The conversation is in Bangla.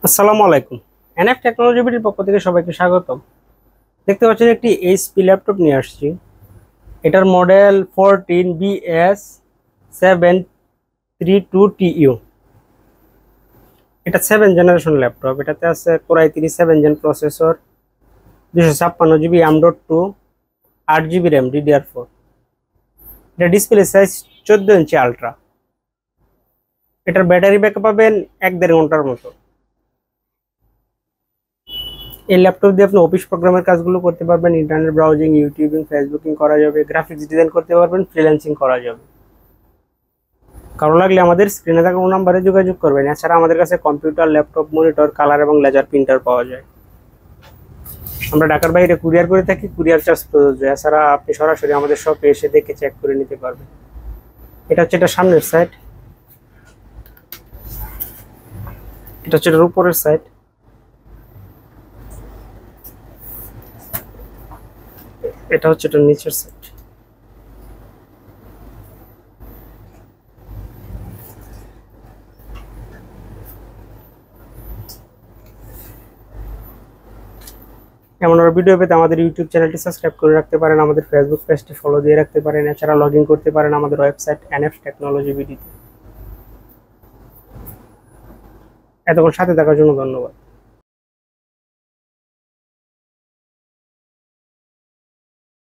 আসসালামু আলাইকুম। এনএফ টেকনোলজি বিডির পক্ষ থেকে সবাইকে স্বাগতম। দেখতে পাচ্ছেন একটি এইচপি ল্যাপটপ নিয়ে আসছি। এটার মডেল 14BS732TU। এটা 7 জেনারেশন ল্যাপটপ। এটাতে আছে Core i3 7 gen processor, 256 GB M.2, 8 GB RAM DDR4। এটা ডিসপ্লে সাইজ 14 ইঞ্চি আলট্রা। এটার ব্যাটারি ব্যাকআপ পাবেন 1-1.5 ঘন্টার মতো। এই ল্যাপটপ দিয়ে আপনি অফিস প্রোগ্রামের কাজগুলো করতে পারবেন, ইন্টারনেট ব্রাউজিং, ইউটিউবিং, ফেসবুকিং করা যাবে, গ্রাফিক্স ডিজাইন করতে পারবেন, ফ্রিল্যান্সিং করা যাবে। কারো লাগলে আমাদের স্ক্রিনে থাকা নাম্বারে যোগাযোগ করবেন। এছাড়া আমাদের কাছে কম্পিউটার, ল্যাপটপ, মনিটর, কালার এবং লেজার প্রিন্টার পাওয়া যায়। আমরা ঢাকার বাইরে কুরিয়ার করে থাকি, কুরিয়ার চার্জ প্রযোজ্য। এছাড়া আপনি সরাসরি আমাদের শপে এসে দেখে চেক করে নিতে পারবেন। এটা হচ্ছে এটা সামনের সাইড, এটা হচ্ছে এটার উপরের সাইড, এটা হচ্ছে এটার নিচের সাইড। এমন আরো ভিডিও পেতে আমাদের ইউটিউব চ্যানেলটি সাবস্ক্রাইব করে রাখতে পারেন, আমাদের ফেসবুক পেজটি ফলো দিয়ে রাখতে পারেন। এছাড়া লগ ইন করতে পারেন আমাদের ওয়েবসাইট এনএফ টেকনোলজি বিডিতে। এতক্ষণ সাথে থাকার জন্য ধন্যবাদ।